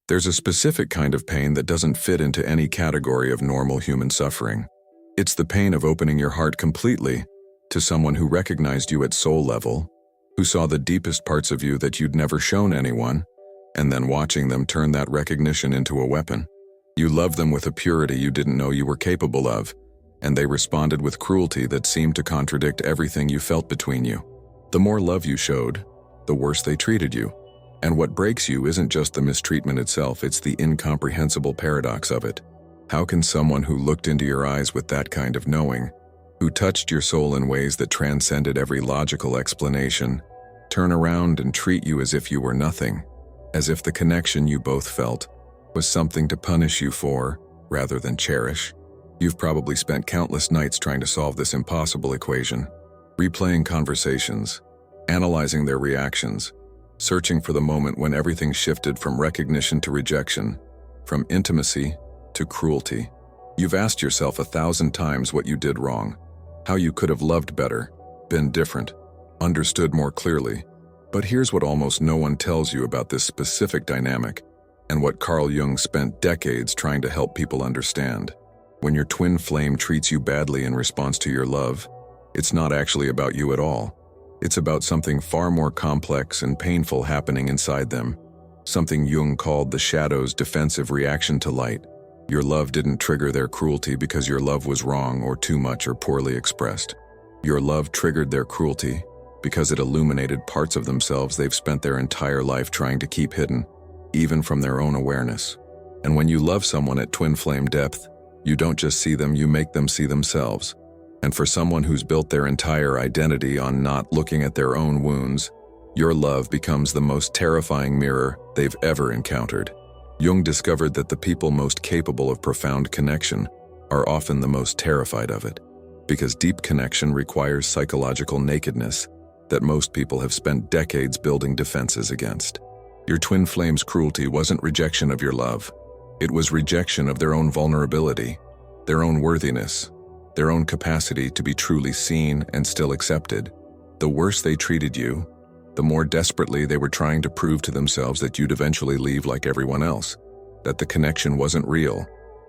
There's a specific kind of pain that doesn't fit into any category of normal human suffering. It's the pain of opening your heart completely to someone who recognized you at soul level, who saw the deepest parts of you that you'd never shown anyone, and then watching them turn that recognition into a weapon. You loved them with a purity you didn't know you were capable of, and they responded with cruelty that seemed to contradict everything you felt between you. The more love you showed, the worse they treated you. And what breaks you isn't just the mistreatment itself, it's the incomprehensible paradox of it. How can someone who looked into your eyes with that kind of knowing, who touched your soul in ways that transcended every logical explanation, turn around and treat you as if you were nothing, as if the connection you both felt was something to punish you for rather than cherish? You've probably spent countless nights trying to solve this impossible equation, replaying conversations, analyzing their reactions, searching for the moment when everything shifted from recognition to rejection, from intimacy to cruelty. You've asked yourself 1,000 times what you did wrong, how you could have loved better, been different, understood more clearly. But here's what almost no one tells you about this specific dynamic, and what Carl Jung spent decades trying to help people understand. When your twin flame treats you badly in response to your love, it's not actually about you at all. It's about something far more complex and painful happening inside them, something Jung called the shadow's defensive reaction to light. Your love didn't trigger their cruelty because your love was wrong or too much or poorly expressed. Your love triggered their cruelty because it illuminated parts of themselves they've spent their entire life trying to keep hidden, even from their own awareness. And when you love someone at twin flame depth, you don't just see them, you make them see themselves. And for someone who's built their entire identity on not looking at their own wounds, your love becomes the most terrifying mirror they've ever encountered. Jung discovered that the people most capable of profound connection are often the most terrified of it, because deep connection requires psychological nakedness that most people have spent decades building defenses against. Your twin flame's cruelty wasn't rejection of your love. It was rejection of their own vulnerability, their own worthiness, their own capacity to be truly seen and still accepted. The worse they treated you, the more desperately they were trying to prove to themselves that you'd eventually leave like everyone else, that the connection wasn't real,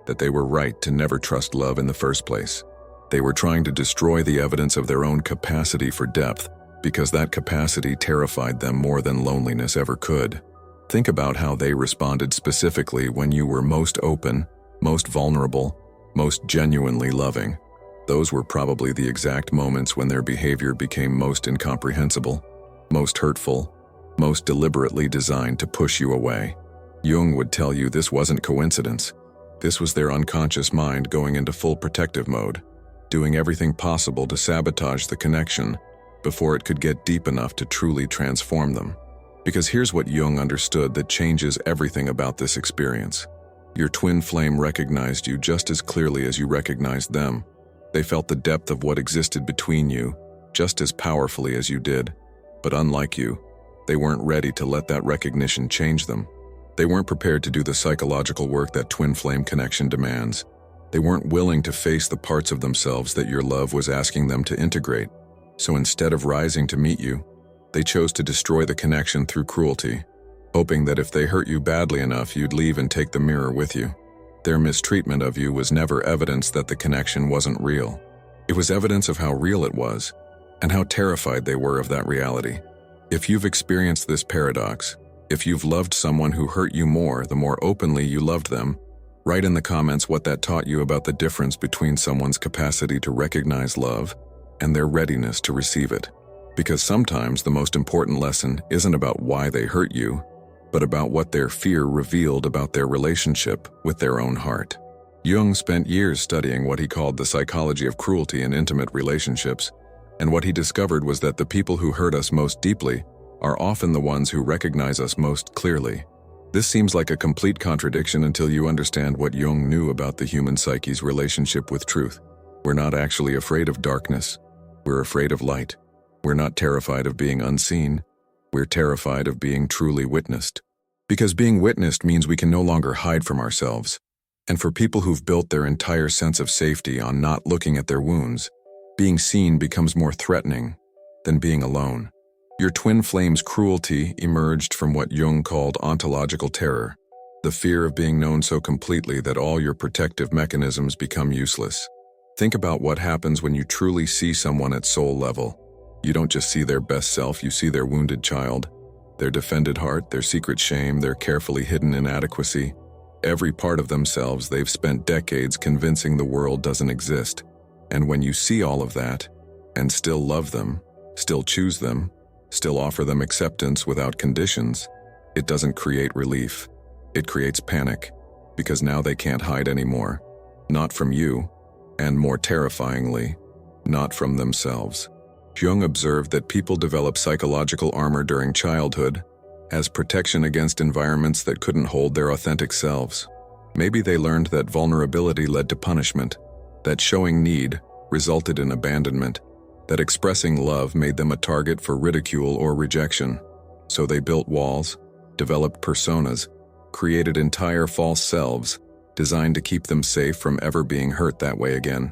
that they were right to never trust love in the first place. They were trying to destroy the evidence of their own capacity for depth, because that capacity terrified them more than loneliness ever could. Think about how they responded specifically when you were most open, most vulnerable, most genuinely loving. Those were probably the exact moments when their behavior became most incomprehensible, most hurtful, most deliberately designed to push you away. Jung would tell you this wasn't coincidence. This was their unconscious mind going into full protective mode, doing everything possible to sabotage the connection before it could get deep enough to truly transform them. Because here's what Jung understood that changes everything about this experience. Your twin flame recognized you just as clearly as you recognized them. They felt the depth of what existed between you just as powerfully as you did. But unlike you, they weren't ready to let that recognition change them. They weren't prepared to do the psychological work that twin flame connection demands. They weren't willing to face the parts of themselves that your love was asking them to integrate. So instead of rising to meet you, they chose to destroy the connection through cruelty, hoping that if they hurt you badly enough, you'd leave and take the mirror with you. Their mistreatment of you was never evidence that the connection wasn't real. It was evidence of how real it was, and how terrified they were of that reality. If you've experienced this paradox, if you've loved someone who hurt you more the more openly you loved them, write in the comments what that taught you about the difference between someone's capacity to recognize love and their readiness to receive it. Because sometimes the most important lesson isn't about why they hurt you, but about what their fear revealed about their relationship with their own heart. Jung spent years studying what he called the psychology of cruelty in intimate relationships, and what he discovered was that the people who hurt us most deeply are often the ones who recognize us most clearly. This seems like a complete contradiction until you understand what Jung knew about the human psyche's relationship with truth. We're not actually afraid of darkness. We're afraid of light. We're not terrified of being unseen. We're terrified of being truly witnessed. Because being witnessed means we can no longer hide from ourselves. And for people who've built their entire sense of safety on not looking at their wounds, being seen becomes more threatening than being alone. Your twin flame's cruelty emerged from what Jung called ontological terror, The fear of being known so completely that all your protective mechanisms become useless. Think about what happens when you truly see someone at soul level. You don't just see their best self, you see their wounded child, their defended heart, their secret shame, their carefully hidden inadequacy. Every part of themselves they've spent decades convincing the world doesn't exist. And when you see all of that, and still love them, still choose them, still offer them acceptance without conditions, it doesn't create relief. It creates panic, because now they can't hide anymore. Not from you, and more terrifyingly, not from themselves. Jung observed that people develop psychological armor during childhood as protection against environments that couldn't hold their authentic selves. Maybe they learned that vulnerability led to punishment, that showing need resulted in abandonment, that expressing love made them a target for ridicule or rejection. So they built walls, developed personas, created entire false selves designed to keep them safe from ever being hurt that way again.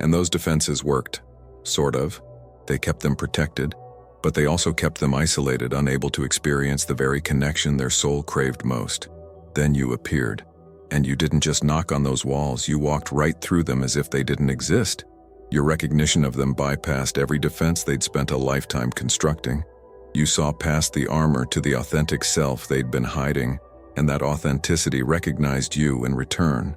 And those defenses worked, sort of. They kept them protected, but they also kept them isolated, unable to experience the very connection their soul craved most. Then you appeared, and you didn't just knock on those walls, you walked right through them as if they didn't exist. Your recognition of them bypassed every defense they'd spent a lifetime constructing. You saw past the armor to the authentic self they'd been hiding, and that authenticity recognized you in return.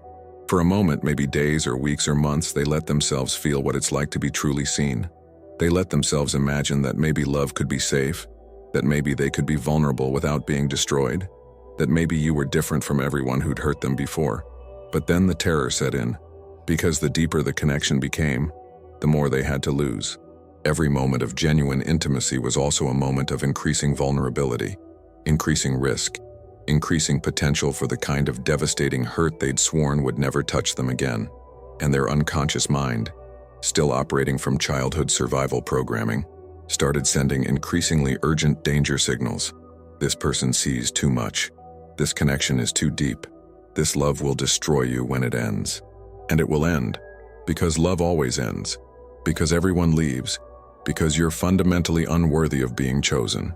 For a moment, maybe days or weeks or months, they let themselves feel what it's like to be truly seen. They let themselves imagine that maybe love could be safe, that maybe they could be vulnerable without being destroyed, that maybe you were different from everyone who'd hurt them before. But then the terror set in, because the deeper the connection became, the more they had to lose. Every moment of genuine intimacy was also a moment of increasing vulnerability, increasing risk, increasing potential for the kind of devastating hurt they'd sworn would never touch them again. And their unconscious mind, still operating from childhood survival programming, started sending increasingly urgent danger signals. This person sees too much. This connection is too deep. This love will destroy you when it ends. And it will end, because love always ends, because everyone leaves, because you're fundamentally unworthy of being chosen.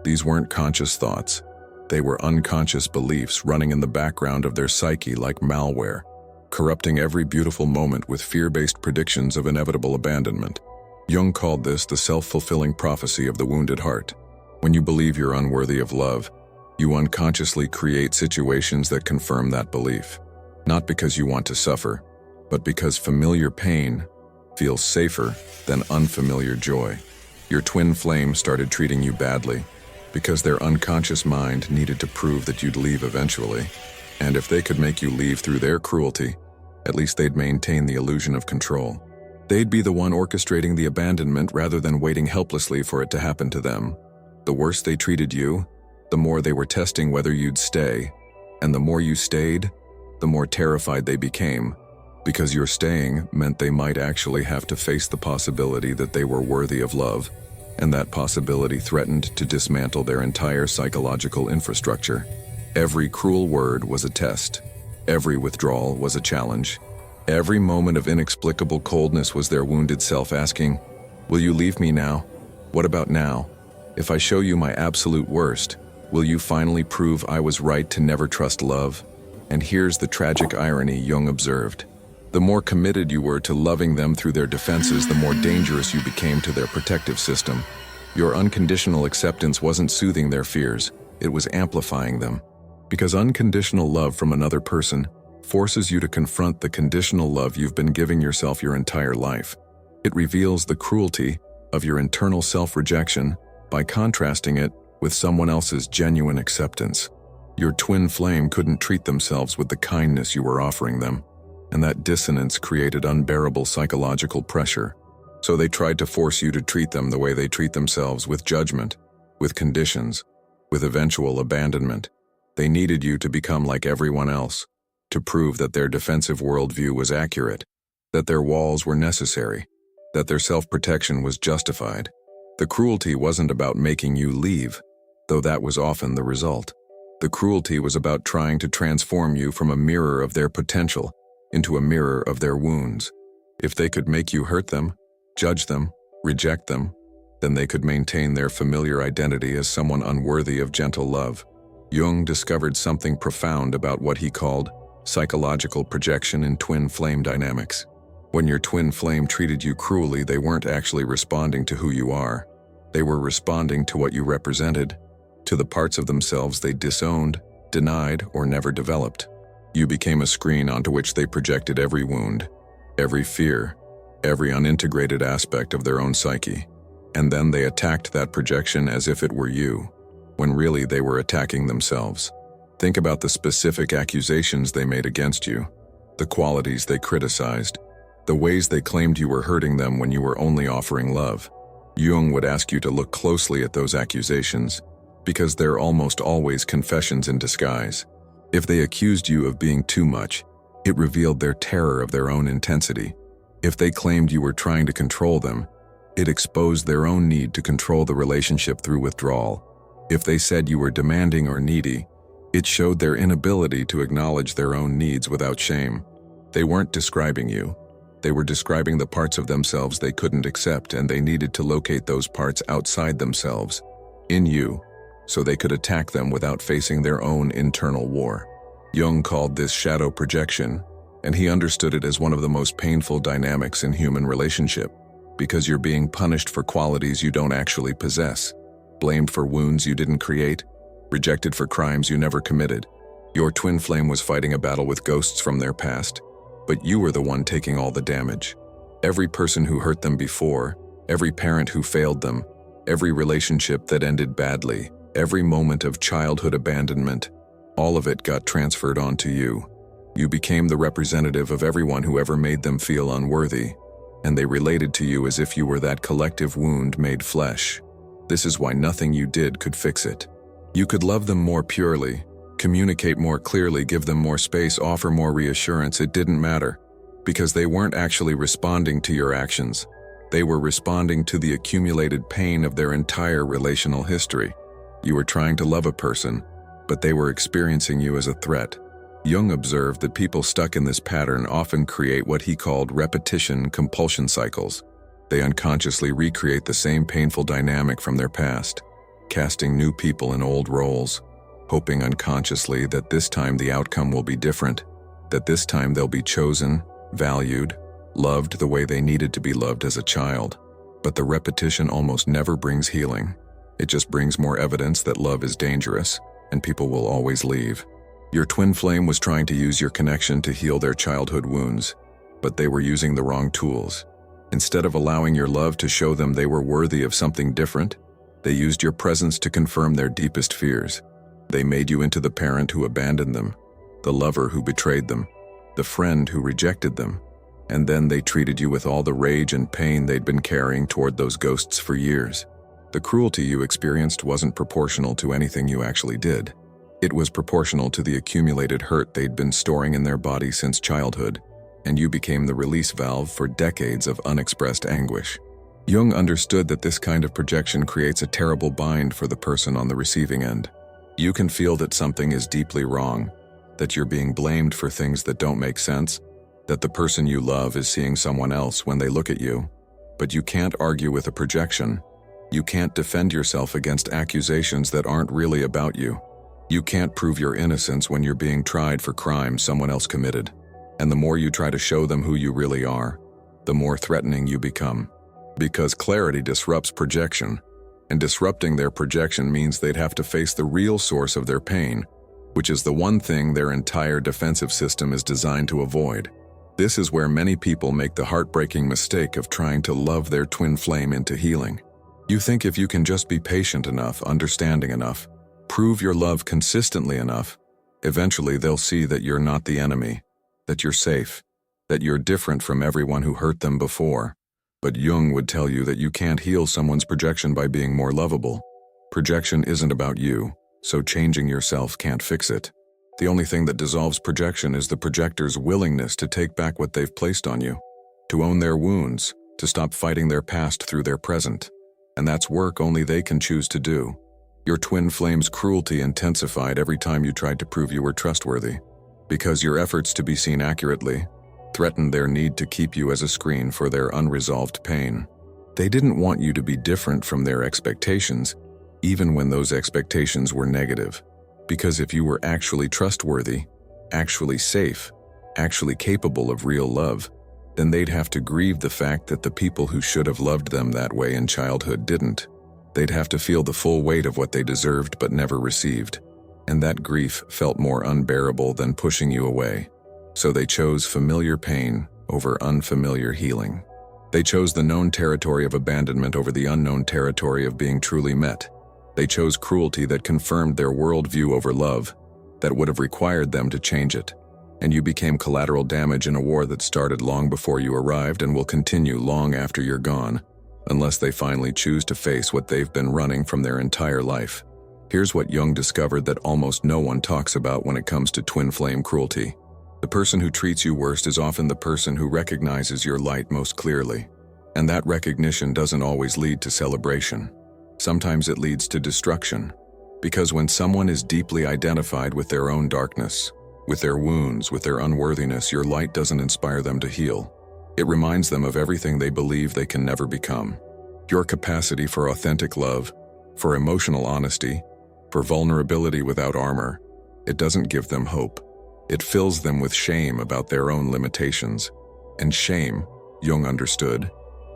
These weren't conscious thoughts. They were unconscious beliefs running in the background of their psyche like malware, corrupting every beautiful moment with fear-based predictions of inevitable abandonment. Jung called this the self-fulfilling prophecy of the wounded heart. When you believe you're unworthy of love, you unconsciously create situations that confirm that belief. Not because you want to suffer, but because familiar pain feels safer than unfamiliar joy. Your twin flame started treating you badly, because their unconscious mind needed to prove that you'd leave eventually. And if they could make you leave through their cruelty, at least they'd maintain the illusion of control. They'd be the one orchestrating the abandonment rather than waiting helplessly for it to happen to them. The worse they treated you, the more they were testing whether you'd stay. And the more you stayed, the more terrified they became, because your staying meant they might actually have to face the possibility that they were worthy of love. And that possibility threatened to dismantle their entire psychological infrastructure. Every cruel word was a test. Every withdrawal was a challenge. Every moment of inexplicable coldness was their wounded self asking, "Will you leave me now? What about now? If I show you my absolute worst, will you finally prove I was right to never trust love?" And here's the tragic irony Jung observed. The more committed you were to loving them through their defenses, the more dangerous you became to their protective system. Your unconditional acceptance wasn't soothing their fears, it was amplifying them. Because unconditional love from another person forces you to confront the conditional love you've been giving yourself your entire life. It reveals the cruelty of your internal self-rejection by contrasting it with someone else's genuine acceptance. Your twin flame couldn't treat themselves with the kindness you were offering them, and that dissonance created unbearable psychological pressure. So they tried to force you to treat them the way they treat themselves, with judgment, with conditions, with eventual abandonment. They needed you to become like everyone else, to prove that their defensive worldview was accurate, that their walls were necessary, that their self-protection was justified. The cruelty wasn't about making you leave, though that was often the result. The cruelty was about trying to transform you from a mirror of their potential into a mirror of their wounds. If they could make you hurt them, judge them, reject them, then they could maintain their familiar identity as someone unworthy of gentle love. Jung discovered something profound about what he called psychological projection in twin flame dynamics. When your twin flame treated you cruelly, they weren't actually responding to who you are. They were responding to what you represented, to the parts of themselves they disowned, denied, or never developed. You became a screen onto which they projected every wound, every fear, every unintegrated aspect of their own psyche. And then they attacked that projection as if it were you, when really they were attacking themselves. Think about the specific accusations they made against you, the qualities they criticized, the ways they claimed you were hurting them when you were only offering love. Jung would ask you to look closely at those accusations, because they're almost always confessions in disguise. If they accused you of being too much, it revealed their terror of their own intensity. If they claimed you were trying to control them, it exposed their own need to control the relationship through withdrawal. If they said you were demanding or needy, it showed their inability to acknowledge their own needs without shame. They weren't describing you. They were describing the parts of themselves they couldn't accept, and they needed to locate those parts outside themselves, in you, so they could attack them without facing their own internal war. Jung called this shadow projection, and he understood it as one of the most painful dynamics in human relationship, because you're being punished for qualities you don't actually possess, blamed for wounds you didn't create, rejected for crimes you never committed. Your twin flame was fighting a battle with ghosts from their past, but you were the one taking all the damage. Every person who hurt them before, every parent who failed them, every relationship that ended badly, every moment of childhood abandonment, all of it got transferred onto you. You became the representative of everyone who ever made them feel unworthy, and they related to you as if you were that collective wound made flesh. This is why nothing you did could fix it. You could love them more purely, communicate more clearly, give them more space, offer more reassurance. It didn't matter, because they weren't actually responding to your actions. They were responding to the accumulated pain of their entire relational history. You were trying to love a person, but they were experiencing you as a threat. Jung observed that people stuck in this pattern often create what he called repetition compulsion cycles. They unconsciously recreate the same painful dynamic from their past, casting new people in old roles, hoping unconsciously that this time the outcome will be different, that this time they'll be chosen, valued, loved the way they needed to be loved as a child. But the repetition almost never brings healing. It just brings more evidence that love is dangerous, and people will always leave. Your twin flame was trying to use your connection to heal their childhood wounds, but they were using the wrong tools. Instead of allowing your love to show them they were worthy of something different, they used your presence to confirm their deepest fears. They made you into the parent who abandoned them, the lover who betrayed them, the friend who rejected them, and then they treated you with all the rage and pain they'd been carrying toward those ghosts for years. The cruelty you experienced wasn't proportional to anything you actually did. It was proportional to the accumulated hurt they'd been storing in their body since childhood, and you became the release valve for decades of unexpressed anguish. Jung understood that this kind of projection creates a terrible bind for the person on the receiving end. You can feel that something is deeply wrong, that you're being blamed for things that don't make sense, that the person you love is seeing someone else when they look at you. But you can't argue with a projection. You can't defend yourself against accusations that aren't really about you. You can't prove your innocence when you're being tried for crimes someone else committed. And the more you try to show them who you really are, the more threatening you become. Because clarity disrupts projection, and disrupting their projection means they'd have to face the real source of their pain, which is the one thing their entire defensive system is designed to avoid. This is where many people make the heartbreaking mistake of trying to love their twin flame into healing. You think if you can just be patient enough, understanding enough, prove your love consistently enough, eventually they'll see that you're not the enemy, that you're safe, that you're different from everyone who hurt them before. But Jung would tell you that you can't heal someone's projection by being more lovable. Projection isn't about you, so changing yourself can't fix it. The only thing that dissolves projection is the projector's willingness to take back what they've placed on you, to own their wounds, to stop fighting their past through their present. And that's work only they can choose to do. Your twin flame's cruelty intensified every time you tried to prove you were trustworthy, because your efforts to be seen accurately threatened their need to keep you as a screen for their unresolved pain. They didn't want you to be different from their expectations, even when those expectations were negative. Because if you were actually trustworthy, actually safe, actually capable of real love, then they'd have to grieve the fact that the people who should have loved them that way in childhood didn't. They'd have to feel the full weight of what they deserved but never received. And that grief felt more unbearable than pushing you away. So they chose familiar pain over unfamiliar healing. They chose the known territory of abandonment over the unknown territory of being truly met. They chose cruelty that confirmed their worldview over love, that would have required them to change it. And you became collateral damage in a war that started long before you arrived and will continue long after you're gone, unless they finally choose to face what they've been running from their entire life. Here's what Jung discovered that almost no one talks about when it comes to twin flame cruelty. The person who treats you worst is often the person who recognizes your light most clearly. And that recognition doesn't always lead to celebration. Sometimes it leads to destruction. Because when someone is deeply identified with their own darkness, with their wounds, with their unworthiness, your light doesn't inspire them to heal. It reminds them of everything they believe they can never become. Your capacity for authentic love, for emotional honesty, for vulnerability without armor, it doesn't give them hope. It fills them with shame about their own limitations. And shame, Jung understood,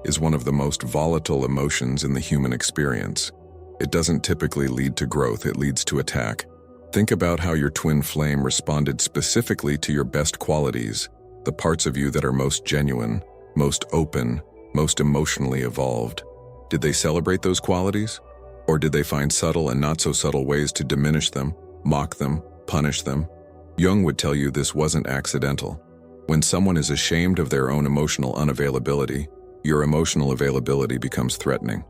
is one of the most volatile emotions in the human experience. It doesn't typically lead to growth, it leads to attack. Think about how your twin flame responded specifically to your best qualities, the parts of you that are most genuine, most open, most emotionally evolved. Did they celebrate those qualities? Or did they find subtle and not so subtle ways to diminish them, mock them, punish them? Jung would tell you this wasn't accidental. When someone is ashamed of their own emotional unavailability, your emotional availability becomes threatening.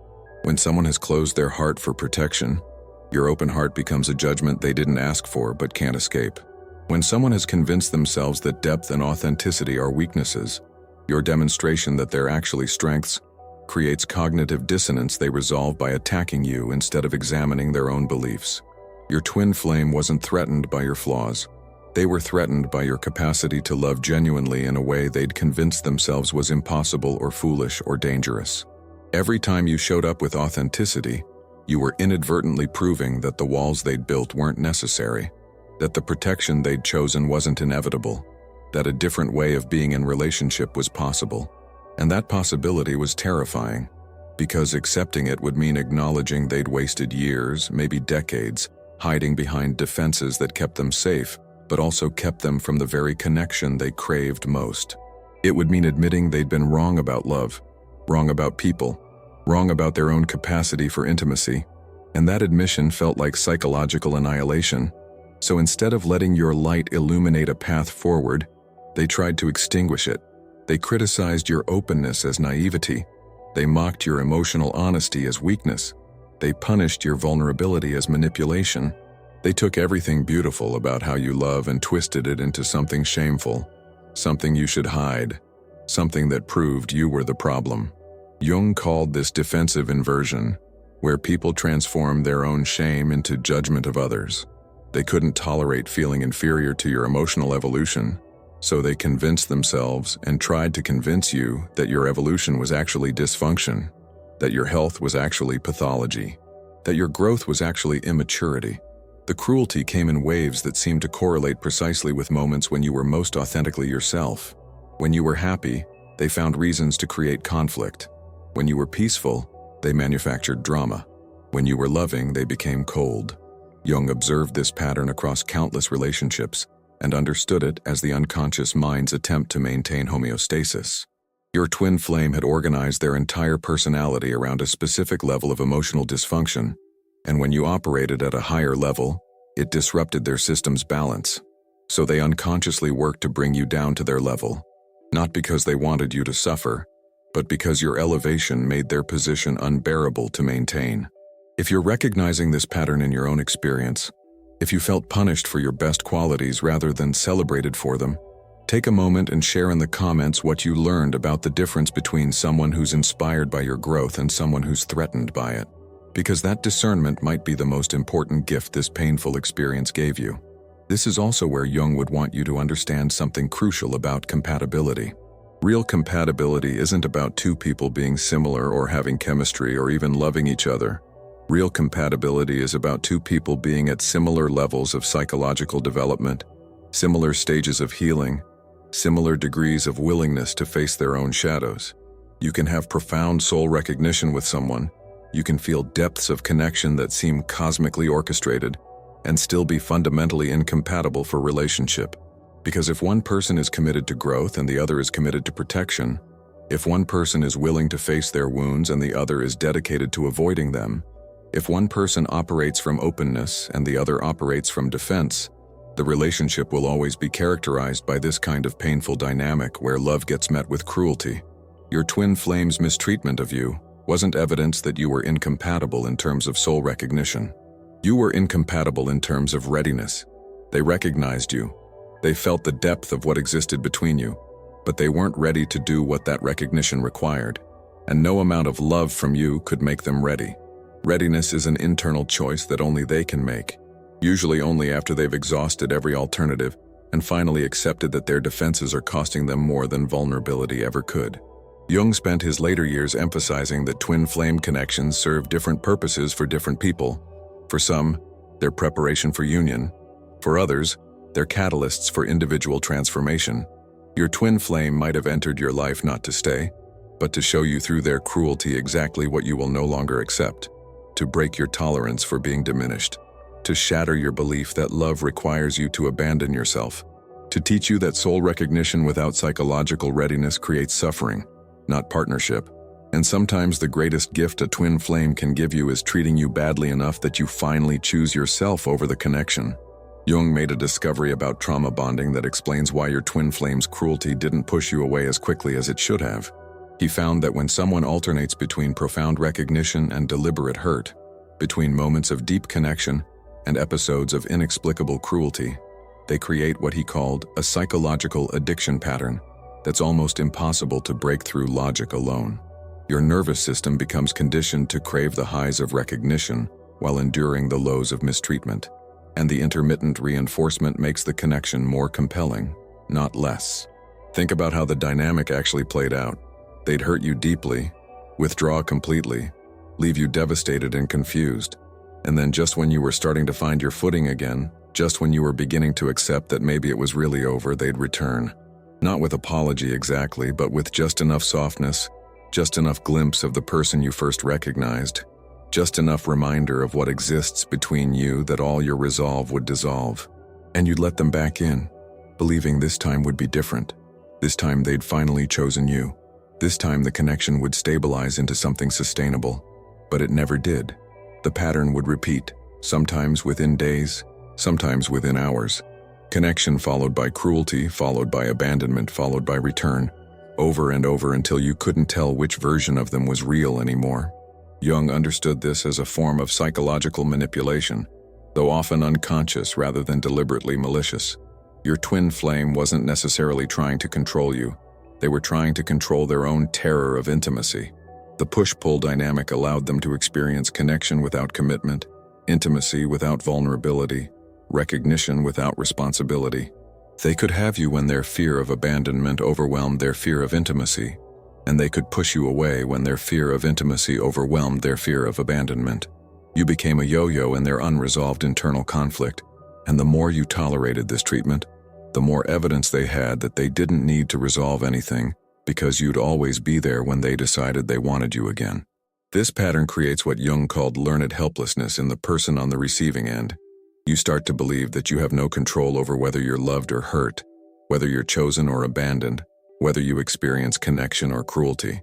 When someone has closed their heart for protection, your open heart becomes a judgment they didn't ask for but can't escape. When someone has convinced themselves that depth and authenticity are weaknesses, your demonstration that they're actually strengths creates cognitive dissonance they resolve by attacking you instead of examining their own beliefs. Your twin flame wasn't threatened by your flaws. They were threatened by your capacity to love genuinely in a way they'd convinced themselves was impossible or foolish or dangerous. Every time you showed up with authenticity, you were inadvertently proving that the walls they'd built weren't necessary, that the protection they'd chosen wasn't inevitable, that a different way of being in relationship was possible. And that possibility was terrifying, because accepting it would mean acknowledging they'd wasted years, maybe decades, hiding behind defenses that kept them safe, but also kept them from the very connection they craved most. It would mean admitting they'd been wrong about love, wrong about people, wrong about their own capacity for intimacy, and that admission felt like psychological annihilation. So instead of letting your light illuminate a path forward, they tried to extinguish it. They criticized your openness as naivety. They mocked your emotional honesty as weakness. They punished your vulnerability as manipulation. They took everything beautiful about how you love and twisted it into something shameful, something you should hide, something that proved you were the problem. Jung called this defensive inversion, where people transform their own shame into judgment of others. They couldn't tolerate feeling inferior to your emotional evolution, so they convinced themselves and tried to convince you that your evolution was actually dysfunction, that your health was actually pathology, that your growth was actually immaturity. The cruelty came in waves that seemed to correlate precisely with moments when you were most authentically yourself. When you were happy, they found reasons to create conflict. When you were peaceful, they manufactured drama. When you were loving, they became cold. Jung observed this pattern across countless relationships and understood it as the unconscious mind's attempt to maintain homeostasis. Your twin flame had organized their entire personality around a specific level of emotional dysfunction, and when you operated at a higher level, it disrupted their system's balance. So they unconsciously worked to bring you down to their level, not because they wanted you to suffer, but because your elevation made their position unbearable to maintain. If you're recognizing this pattern in your own experience, if you felt punished for your best qualities rather than celebrated for them, take a moment and share in the comments what you learned about the difference between someone who's inspired by your growth and someone who's threatened by it. Because that discernment might be the most important gift this painful experience gave you. This is also where Jung would want you to understand something crucial about compatibility. Real compatibility isn't about two people being similar or having chemistry or even loving each other. Real compatibility is about two people being at similar levels of psychological development, similar stages of healing, similar degrees of willingness to face their own shadows. You can have profound soul recognition with someone, you can feel depths of connection that seem cosmically orchestrated, and still be fundamentally incompatible for relationship. Because if one person is committed to growth and the other is committed to protection, if one person is willing to face their wounds and the other is dedicated to avoiding them, if one person operates from openness and the other operates from defense, the relationship will always be characterized by this kind of painful dynamic where love gets met with cruelty. Your twin flame's mistreatment of you wasn't evidence that you were incompatible in terms of soul recognition. You were incompatible in terms of readiness. They recognized you. They felt the depth of what existed between you, but they weren't ready to do what that recognition required, and no amount of love from you could make them ready. Readiness is an internal choice that only they can make, usually only after they've exhausted every alternative and finally accepted that their defenses are costing them more than vulnerability ever could. Jung spent his later years emphasizing that twin flame connections serve different purposes for different people. For some, they're preparation for union. For others, they're catalysts for individual transformation. Your twin flame might have entered your life not to stay, but to show you through their cruelty exactly what you will no longer accept, to break your tolerance for being diminished, to shatter your belief that love requires you to abandon yourself, to teach you that soul recognition without psychological readiness creates suffering, not partnership. And sometimes the greatest gift a twin flame can give you is treating you badly enough that you finally choose yourself over the connection. Jung made a discovery about trauma bonding that explains why your twin flame's cruelty didn't push you away as quickly as it should have. He found that when someone alternates between profound recognition and deliberate hurt, between moments of deep connection and episodes of inexplicable cruelty, they create what he called a psychological addiction pattern that's almost impossible to break through logic alone. Your nervous system becomes conditioned to crave the highs of recognition while enduring the lows of mistreatment, and the intermittent reinforcement makes the connection more compelling, not less. Think about how the dynamic actually played out. They'd hurt you deeply, withdraw completely, leave you devastated and confused, and then just when you were starting to find your footing again, just when you were beginning to accept that maybe it was really over, they'd return. Not with apology exactly, but with just enough softness, just enough glimpse of the person you first recognized, just enough reminder of what exists between you that all your resolve would dissolve. And you'd let them back in, believing this time would be different. This time they'd finally chosen you. This time the connection would stabilize into something sustainable. But it never did. The pattern would repeat, sometimes within days, sometimes within hours. Connection followed by cruelty, followed by abandonment, followed by return, over and over until you couldn't tell which version of them was real anymore. Jung understood this as a form of psychological manipulation, though often unconscious rather than deliberately malicious. Your twin flame wasn't necessarily trying to control you. They were trying to control their own terror of intimacy. The push-pull dynamic allowed them to experience connection without commitment, intimacy without vulnerability, recognition without responsibility. They could have you when their fear of abandonment overwhelmed their fear of intimacy, and they could push you away when their fear of intimacy overwhelmed their fear of abandonment. You became a yo-yo in their unresolved internal conflict, and the more you tolerated this treatment, the more evidence they had that they didn't need to resolve anything because you'd always be there when they decided they wanted you again. This pattern creates what Jung called learned helplessness in the person on the receiving end. You start to believe that you have no control over whether you're loved or hurt, whether you're chosen or abandoned, whether you experience connection or cruelty.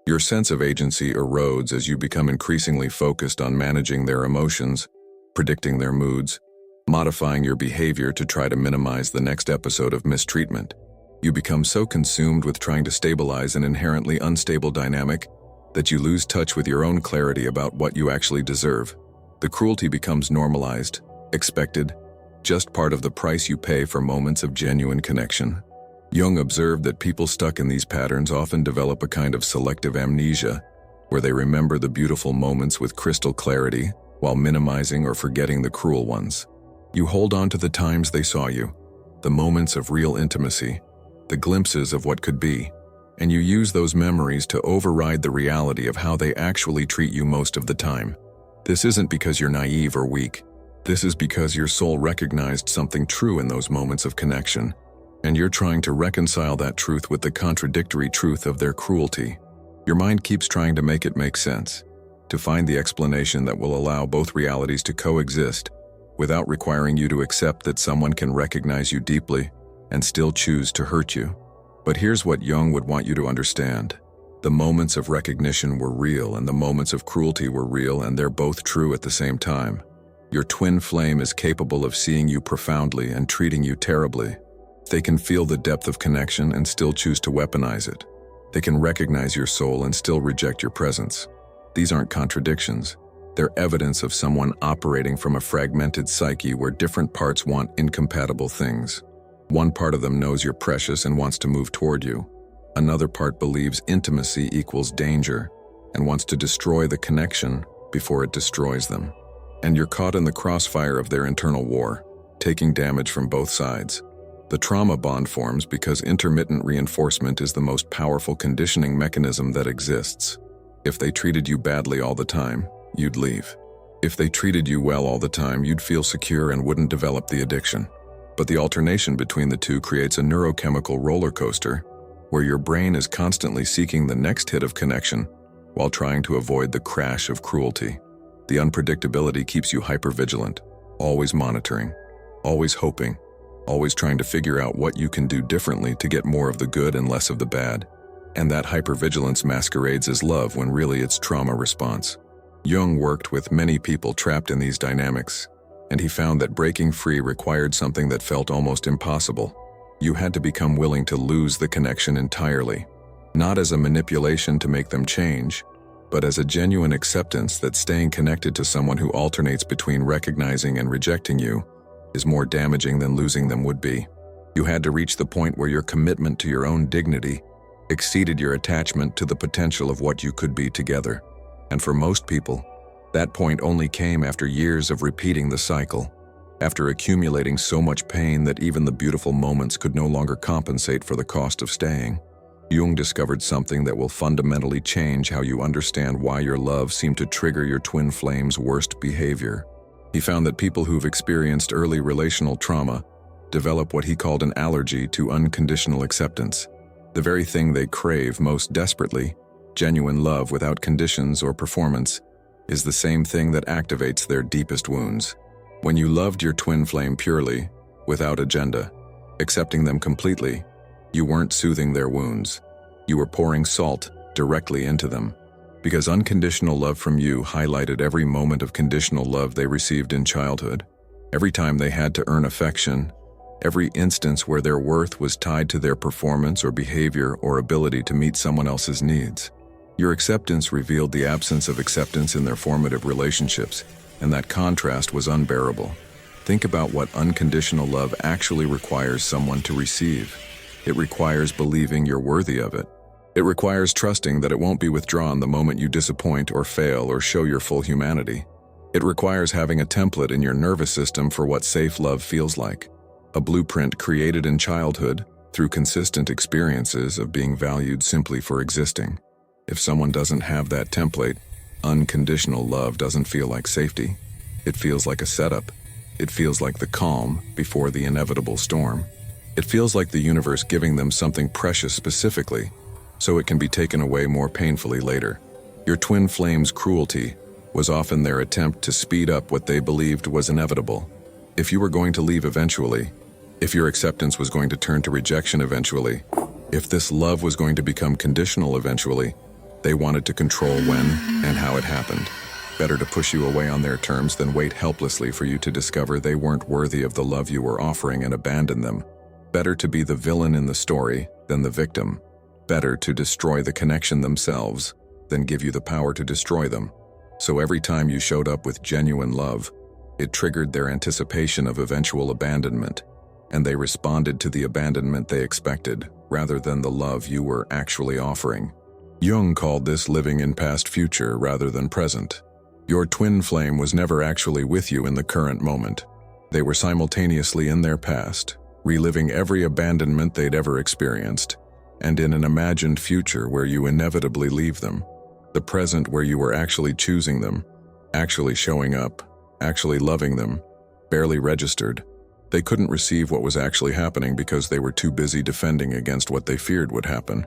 Your sense of agency erodes as you become increasingly focused on managing their emotions, predicting their moods, modifying your behavior to try to minimize the next episode of mistreatment. You become so consumed with trying to stabilize an inherently unstable dynamic that you lose touch with your own clarity about what you actually deserve. The cruelty becomes normalized, expected, just part of the price you pay for moments of genuine connection. Jung observed that people stuck in these patterns often develop a kind of selective amnesia, where they remember the beautiful moments with crystal clarity while minimizing or forgetting the cruel ones. You hold on to the times they saw you, the moments of real intimacy, the glimpses of what could be, and you use those memories to override the reality of how they actually treat you most of the time. This isn't because you're naive or weak. This is because your soul recognized something true in those moments of connection, and you're trying to reconcile that truth with the contradictory truth of their cruelty. Your mind keeps trying to make it make sense, to find the explanation that will allow both realities to coexist, without requiring you to accept that someone can recognize you deeply and still choose to hurt you. But here's what Jung would want you to understand. The moments of recognition were real, and the moments of cruelty were real, and they're both true at the same time. Your twin flame is capable of seeing you profoundly and treating you terribly. They can feel the depth of connection and still choose to weaponize it. They can recognize your soul and still reject your presence. These aren't contradictions. They're evidence of someone operating from a fragmented psyche where different parts want incompatible things. One part of them knows you're precious and wants to move toward you. Another part believes intimacy equals danger and wants to destroy the connection before it destroys them. And you're caught in the crossfire of their internal war, taking damage from both sides. The trauma bond forms because intermittent reinforcement is the most powerful conditioning mechanism that exists. If they treated you badly all the time, you'd leave. If they treated you well all the time, you'd feel secure and wouldn't develop the addiction. But the alternation between the two creates a neurochemical roller coaster where your brain is constantly seeking the next hit of connection while trying to avoid the crash of cruelty. The unpredictability keeps you hypervigilant, always monitoring, always hoping, always trying to figure out what you can do differently to get more of the good and less of the bad. And that hypervigilance masquerades as love when really it's trauma response. Jung worked with many people trapped in these dynamics, and he found that breaking free required something that felt almost impossible. You had to become willing to lose the connection entirely, not as a manipulation to make them change, but as a genuine acceptance that staying connected to someone who alternates between recognizing and rejecting you is more damaging than losing them would be. You had to reach the point where your commitment to your own dignity exceeded your attachment to the potential of what you could be together. And for most people, that point only came after years of repeating the cycle, after accumulating so much pain that even the beautiful moments could no longer compensate for the cost of staying. Jung discovered something that will fundamentally change how you understand why your love seemed to trigger your twin flame's worst behavior. He found that people who've experienced early relational trauma develop what he called an allergy to unconditional acceptance. The very thing they crave most desperately, genuine love without conditions or performance, is the same thing that activates their deepest wounds. When you loved your twin flame purely, without agenda, accepting them completely, you weren't soothing their wounds. You were pouring salt directly into them, because unconditional love from you highlighted every moment of conditional love they received in childhood, every time they had to earn affection, every instance where their worth was tied to their performance or behavior or ability to meet someone else's needs. Your acceptance revealed the absence of acceptance in their formative relationships, and that contrast was unbearable. Think about what unconditional love actually requires someone to receive. It requires believing you're worthy of it. It requires trusting that it won't be withdrawn the moment you disappoint or fail or show your full humanity. It requires having a template in your nervous system for what safe love feels like, a blueprint created in childhood through consistent experiences of being valued simply for existing. If someone doesn't have that template, unconditional love doesn't feel like safety. It feels like a setup. It feels like the calm before the inevitable storm. It feels like the universe giving them something precious specifically, so it can be taken away more painfully later. Your twin flame's cruelty was often their attempt to speed up what they believed was inevitable. If you were going to leave eventually, if your acceptance was going to turn to rejection eventually, if this love was going to become conditional eventually, they wanted to control when and how it happened. Better to push you away on their terms than wait helplessly for you to discover they weren't worthy of the love you were offering and abandon them. Better to be the villain in the story than the victim. Better to destroy the connection themselves than give you the power to destroy them. So every time you showed up with genuine love, it triggered their anticipation of eventual abandonment, and they responded to the abandonment they expected rather than the love you were actually offering. Jung called this living in past future rather than present. Your twin flame was never actually with you in the current moment. They were simultaneously in their past, reliving every abandonment they'd ever experienced, and in an imagined future where you inevitably leave them, the present where you were actually choosing them, actually showing up, actually loving them, barely registered. They couldn't receive what was actually happening because they were too busy defending against what they feared would happen.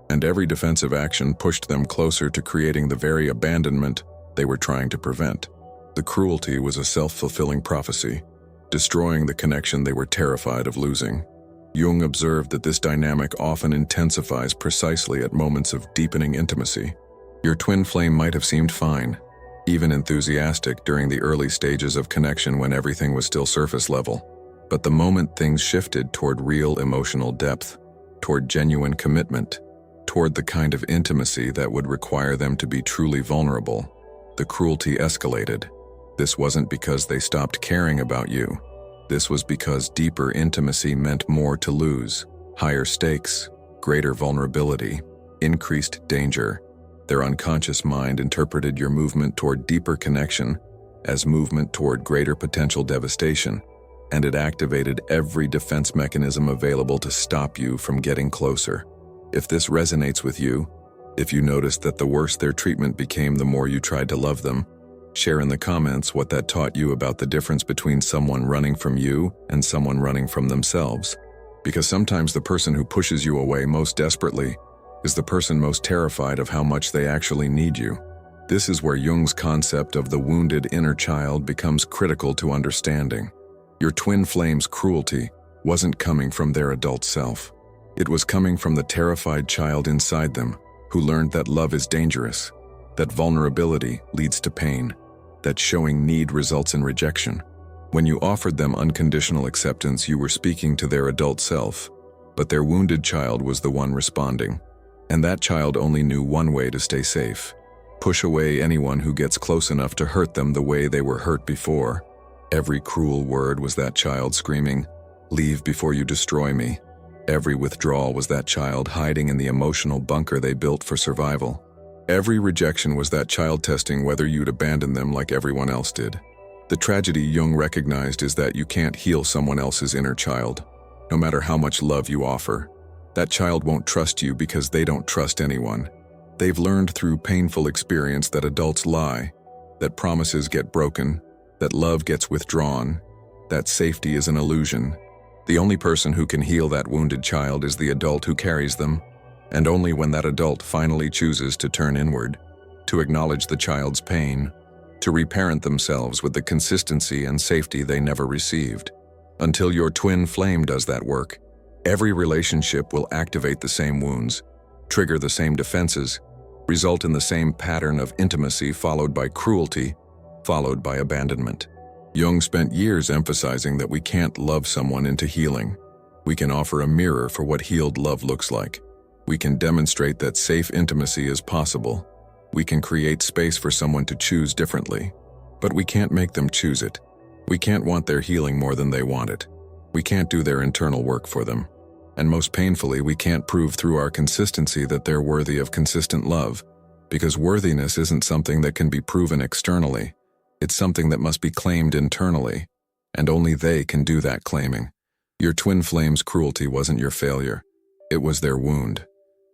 And every defensive action pushed them closer to creating the very abandonment they were trying to prevent. The cruelty was a self-fulfilling prophecy, destroying the connection they were terrified of losing. Jung observed that this dynamic often intensifies precisely at moments of deepening intimacy. Your twin flame might have seemed fine, even enthusiastic during the early stages of connection when everything was still surface level. But the moment things shifted toward real emotional depth, toward genuine commitment, toward the kind of intimacy that would require them to be truly vulnerable, the cruelty escalated. This wasn't because they stopped caring about you. This was because deeper intimacy meant more to lose, higher stakes, greater vulnerability, increased danger. Their unconscious mind interpreted your movement toward deeper connection as movement toward greater potential devastation, and it activated every defense mechanism available to stop you from getting closer. If this resonates with you, if you noticed that the worse their treatment became the more you tried to love them, share in the comments what that taught you about the difference between someone running from you and someone running from themselves. Because sometimes the person who pushes you away most desperately is the person most terrified of how much they actually need you. This is where Jung's concept of the wounded inner child becomes critical to understanding. Your twin flame's cruelty wasn't coming from their adult self. It was coming from the terrified child inside them, who learned that love is dangerous, that vulnerability leads to pain, that showing need results in rejection. When you offered them unconditional acceptance, you were speaking to their adult self, but their wounded child was the one responding. And that child only knew one way to stay safe: push away anyone who gets close enough to hurt them the way they were hurt before. Every cruel word was that child screaming, "Leave before you destroy me." Every withdrawal was that child hiding in the emotional bunker they built for survival. Every rejection was that child testing whether you'd abandon them like everyone else did. The tragedy Jung recognized is that you can't heal someone else's inner child, no matter how much love you offer. That child won't trust you because they don't trust anyone. They've learned through painful experience that adults lie, that promises get broken, that love gets withdrawn, that safety is an illusion. The only person who can heal that wounded child is the adult who carries them, and only when that adult finally chooses to turn inward, to acknowledge the child's pain, to reparent themselves with the consistency and safety they never received. Until your twin flame does that work, every relationship will activate the same wounds, trigger the same defenses, result in the same pattern of intimacy followed by cruelty, followed by abandonment. Jung spent years emphasizing that we can't love someone into healing. We can offer a mirror for what healed love looks like. We can demonstrate that safe intimacy is possible. We can create space for someone to choose differently. But we can't make them choose it. We can't want their healing more than they want it. We can't do their internal work for them. And most painfully, we can't prove through our consistency that they're worthy of consistent love, because worthiness isn't something that can be proven externally. It's something that must be claimed internally, and only they can do that claiming. Your twin flame's cruelty wasn't your failure. It was their wound.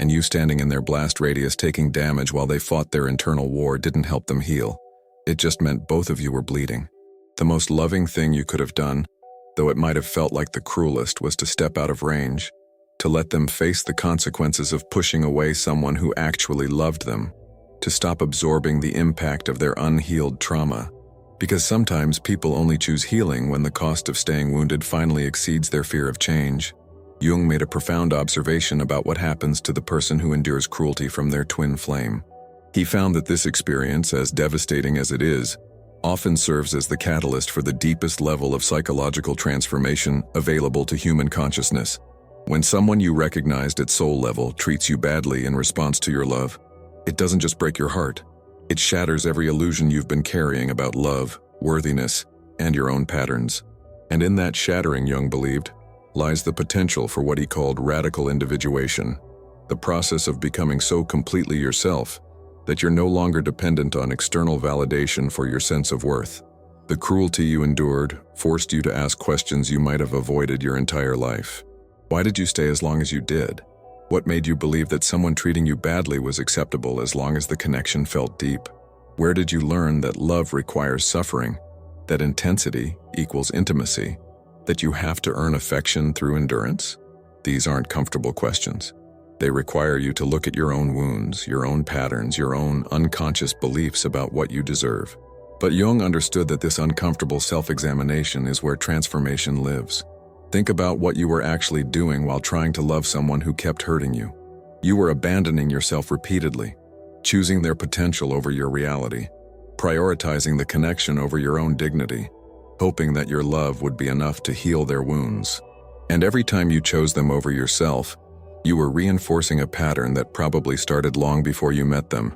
And you standing in their blast radius taking damage while they fought their internal war didn't help them heal. It just meant both of you were bleeding. The most loving thing you could have done, though it might have felt like the cruelest, was to step out of range, to let them face the consequences of pushing away someone who actually loved them, to stop absorbing the impact of their unhealed trauma. Because sometimes people only choose healing when the cost of staying wounded finally exceeds their fear of change. Jung made a profound observation about what happens to the person who endures cruelty from their twin flame. He found that this experience, as devastating as it is, often serves as the catalyst for the deepest level of psychological transformation available to human consciousness. When someone you recognized at soul level treats you badly in response to your love, it doesn't just break your heart. It shatters every illusion you've been carrying about love, worthiness, and your own patterns. And in that shattering, Jung believed, lies the potential for what he called radical individuation, the process of becoming so completely yourself that you're no longer dependent on external validation for your sense of worth. The cruelty you endured forced you to ask questions you might have avoided your entire life. Why did you stay as long as you did? What made you believe that someone treating you badly was acceptable as long as the connection felt deep? Where did you learn that love requires suffering, that intensity equals intimacy, that you have to earn affection through endurance? These aren't comfortable questions. They require you to look at your own wounds, your own patterns, your own unconscious beliefs about what you deserve. But Jung understood that this uncomfortable self-examination is where transformation lives. Think about what you were actually doing while trying to love someone who kept hurting you. You were abandoning yourself repeatedly, choosing their potential over your reality, prioritizing the connection over your own dignity, hoping that your love would be enough to heal their wounds. And every time you chose them over yourself, you were reinforcing a pattern that probably started long before you met them.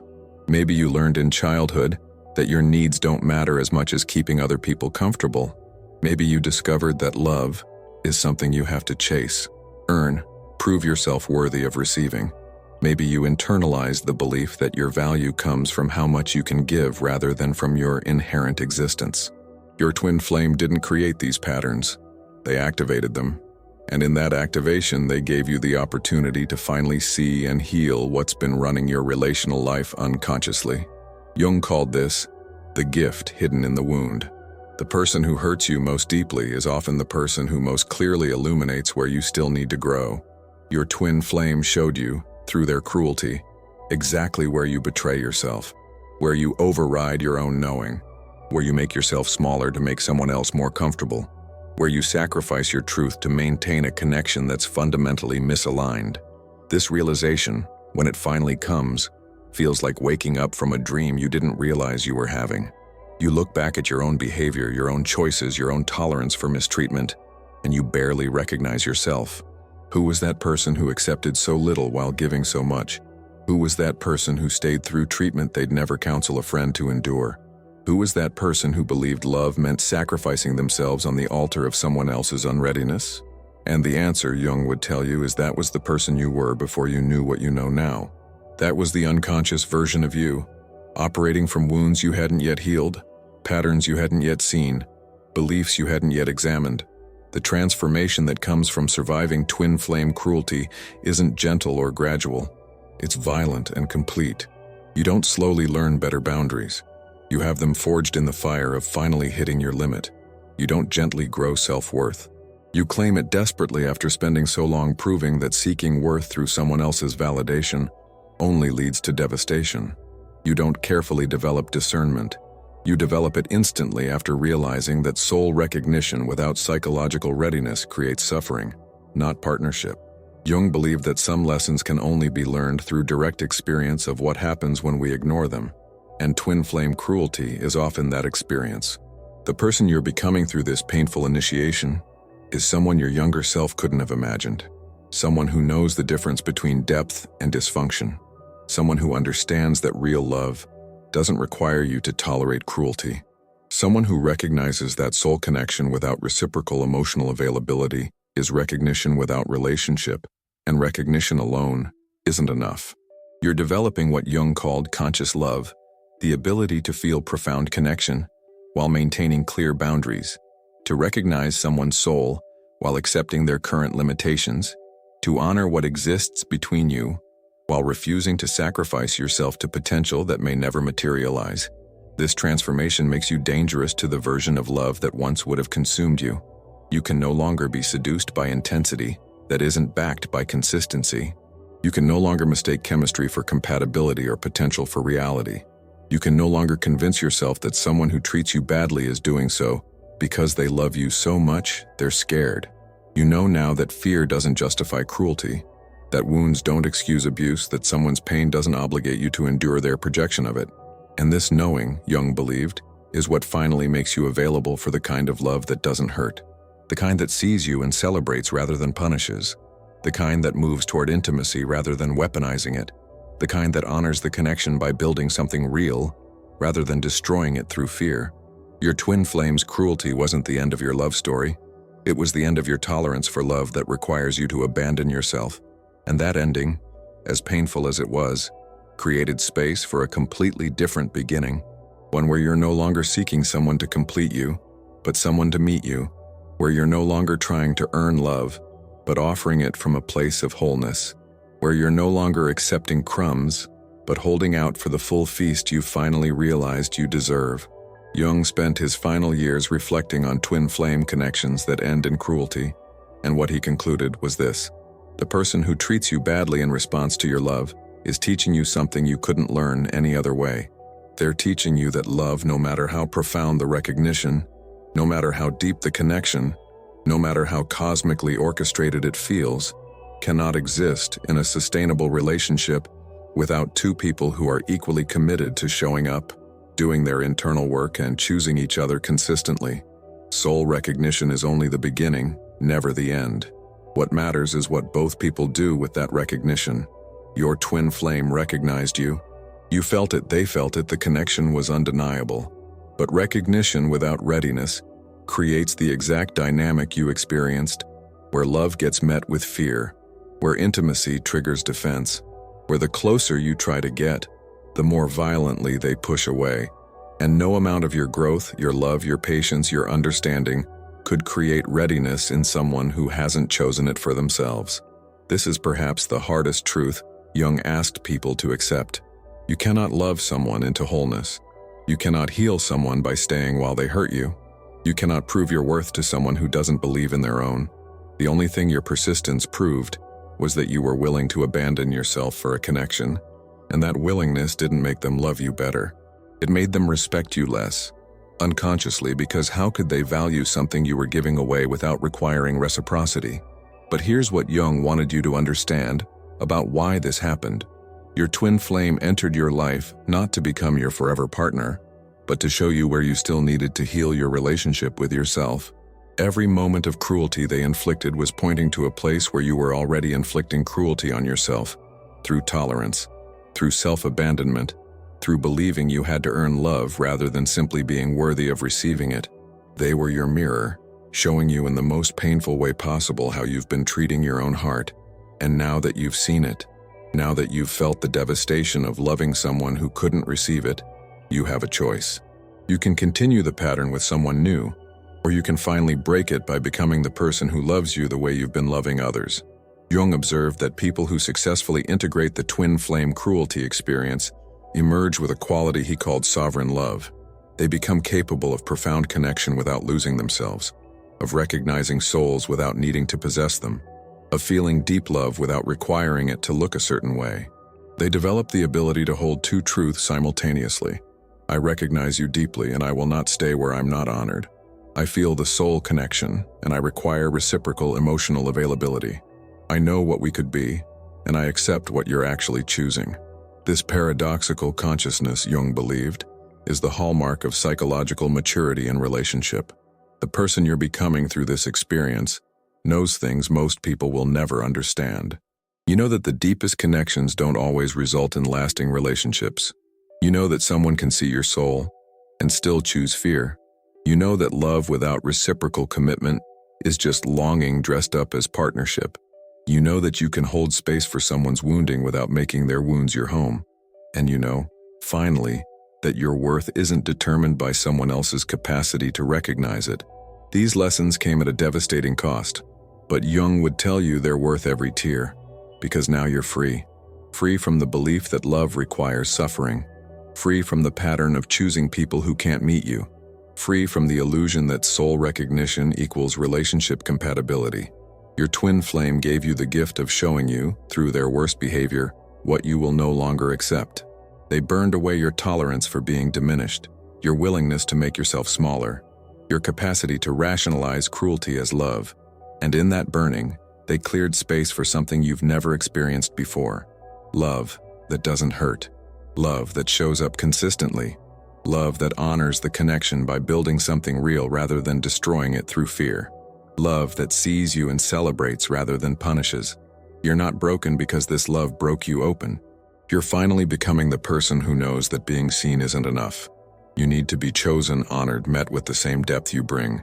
Maybe you learned in childhood that your needs don't matter as much as keeping other people comfortable. Maybe you discovered that love is something you have to chase, earn, prove yourself worthy of receiving. Maybe you internalized the belief that your value comes from how much you can give rather than from your inherent existence. Your twin flame didn't create these patterns. They activated them. And in that activation, they gave you the opportunity to finally see and heal what's been running your relational life unconsciously. Jung called this the gift hidden in the wound. The person who hurts you most deeply is often the person who most clearly illuminates where you still need to grow. Your twin flame showed you, through their cruelty, exactly where you betray yourself, where you override your own knowing, where you make yourself smaller to make someone else more comfortable, where you sacrifice your truth to maintain a connection that's fundamentally misaligned. This realization, when it finally comes, feels like waking up from a dream you didn't realize you were having. You look back at your own behavior, your own choices, your own tolerance for mistreatment, and you barely recognize yourself. Who was that person who accepted so little while giving so much? Who was that person who stayed through treatment they'd never counsel a friend to endure? Who was that person who believed love meant sacrificing themselves on the altar of someone else's unreadiness? And the answer, Jung would tell you, is that was the person you were before you knew what you know now. That was the unconscious version of you, operating from wounds you hadn't yet healed, patterns you hadn't yet seen, beliefs you hadn't yet examined. The transformation that comes from surviving twin flame cruelty isn't gentle or gradual. It's violent and complete. You don't slowly learn better boundaries. You have them forged in the fire of finally hitting your limit. You don't gently grow self-worth. You claim it desperately after spending so long proving that seeking worth through someone else's validation only leads to devastation. You don't carefully develop discernment. You develop it instantly after realizing that soul recognition without psychological readiness creates suffering, not partnership. Jung believed that some lessons can only be learned through direct experience of what happens when we ignore them, and twin flame cruelty is often that experience. The person you're becoming through this painful initiation is someone your younger self couldn't have imagined, someone who knows the difference between depth and dysfunction, someone who understands that real love doesn't require you to tolerate cruelty, someone who recognizes that soul connection without reciprocal emotional availability is recognition without relationship, and recognition alone isn't enough. You're developing what Jung called conscious love, the ability to feel profound connection while maintaining clear boundaries, to recognize someone's soul while accepting their current limitations, to honor what exists between you while refusing to sacrifice yourself to potential that may never materialize. This transformation makes you dangerous to the version of love that once would have consumed you. You can no longer be seduced by intensity that isn't backed by consistency. You can no longer mistake chemistry for compatibility or potential for reality. You can no longer convince yourself that someone who treats you badly is doing so because they love you so much they're scared. You know now that fear doesn't justify cruelty, that wounds don't excuse abuse, that someone's pain doesn't obligate you to endure their projection of it. And this knowing, Jung believed, is what finally makes you available for the kind of love that doesn't hurt, the kind that sees you and celebrates rather than punishes, the kind that moves toward intimacy rather than weaponizing it, the kind that honors the connection by building something real rather than destroying it through fear. Your twin flame's cruelty wasn't the end of your love story. It was the end of your tolerance for love that requires you to abandon yourself. And that ending, as painful as it was, created space for a completely different beginning, one where you're no longer seeking someone to complete you, but someone to meet you, where you're no longer trying to earn love, but offering it from a place of wholeness, where you're no longer accepting crumbs, but holding out for the full feast you finally realized you deserve. Jung spent his final years reflecting on twin flame connections that end in cruelty, and what he concluded was this: the person who treats you badly in response to your love is teaching you something you couldn't learn any other way. They're teaching you that love, no matter how profound the recognition, no matter how deep the connection, no matter how cosmically orchestrated it feels, cannot exist in a sustainable relationship without two people who are equally committed to showing up, doing their internal work, and choosing each other consistently. Soul recognition is only the beginning, never the end. What matters is what both people do with that recognition. Your twin flame recognized you. You felt it, they felt it, the connection was undeniable. But recognition without readiness creates the exact dynamic you experienced, where love gets met with fear, where intimacy triggers defense, where the closer you try to get, the more violently they push away. And no amount of your growth, your love, your patience, your understanding could create readiness in someone who hasn't chosen it for themselves. This is perhaps the hardest truth Jung asked people to accept. You cannot love someone into wholeness. You cannot heal someone by staying while they hurt you. You cannot prove your worth to someone who doesn't believe in their own. The only thing your persistence proved was that you were willing to abandon yourself for a connection, and that willingness didn't make them love you better. It made them respect you less, unconsciously, because how could they value something you were giving away without requiring reciprocity? But here's what Jung wanted you to understand about why this happened. Your twin flame entered your life not to become your forever partner, but to show you where you still needed to heal your relationship with yourself. Every moment of cruelty they inflicted was pointing to a place where you were already inflicting cruelty on yourself, through tolerance, through self-abandonment, through believing you had to earn love rather than simply being worthy of receiving it. They were your mirror, showing you in the most painful way possible how you've been treating your own heart. And now that you've seen it, now that you've felt the devastation of loving someone who couldn't receive it, you have a choice. You can continue the pattern with someone new, or you can finally break it by becoming the person who loves you the way you've been loving others. Jung observed that people who successfully integrate the twin flame cruelty experience emerge with a quality he called sovereign love. They become capable of profound connection without losing themselves, of recognizing souls without needing to possess them, of feeling deep love without requiring it to look a certain way. They develop the ability to hold two truths simultaneously. I recognize you deeply, and I will not stay where I'm not honored. I feel the soul connection, and I require reciprocal emotional availability. I know what we could be, and I accept what you're actually choosing. This paradoxical consciousness, Jung believed, is the hallmark of psychological maturity in relationship. The person you're becoming through this experience knows things most people will never understand. You know that the deepest connections don't always result in lasting relationships. You know that someone can see your soul and still choose fear. You know that love without reciprocal commitment is just longing dressed up as partnership. You know that you can hold space for someone's wounding without making their wounds your home. And you know, finally, that your worth isn't determined by someone else's capacity to recognize it. These lessons came at a devastating cost, but Jung would tell you they're worth every tear, because now you're free. Free from the belief that love requires suffering. Free from the pattern of choosing people who can't meet you. Free from the illusion that soul recognition equals relationship compatibility. Your twin flame gave you the gift of showing you, through their worst behavior, what you will no longer accept. They burned away your tolerance for being diminished, your willingness to make yourself smaller, your capacity to rationalize cruelty as love. And in that burning, they cleared space for something you've never experienced before. Love that doesn't hurt. Love that shows up consistently. Love that honors the connection by building something real rather than destroying it through fear. Love that sees you and celebrates rather than punishes. You're not broken because this love broke you open. You're finally becoming the person who knows that being seen isn't enough. You need to be chosen, honored, met with the same depth you bring.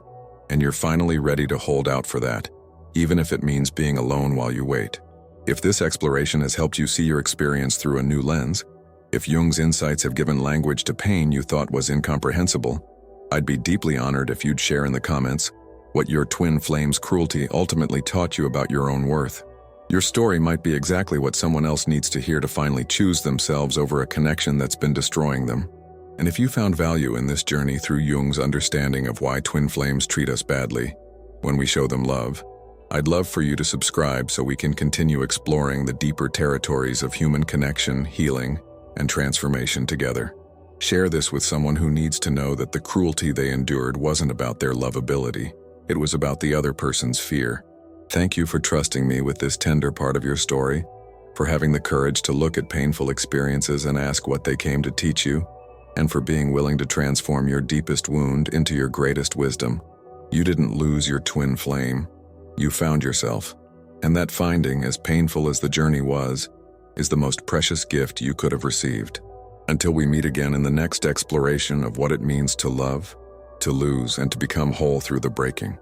And you're finally ready to hold out for that, even if it means being alone while you wait. If this exploration has helped you see your experience through a new lens, if Jung's insights have given language to pain you thought was incomprehensible, I'd be deeply honored if you'd share in the comments what your twin flame's cruelty ultimately taught you about your own worth. Your story might be exactly what someone else needs to hear to finally choose themselves over a connection that's been destroying them. And if you found value in this journey through Jung's understanding of why twin flames treat us badly when we show them love, I'd love for you to subscribe so we can continue exploring the deeper territories of human connection, healing, and transformation together. Share this with someone who needs to know that the cruelty they endured wasn't about their lovability. It was about the other person's fear. Thank you for trusting me with this tender part of your story, for having the courage to look at painful experiences and ask what they came to teach you, and for being willing to transform your deepest wound into your greatest wisdom. You didn't lose your twin flame. You found yourself. And that finding, as painful as the journey was, is the most precious gift you could have received. Until we meet again in the next exploration of what it means to love, to lose, and to become whole through the breaking.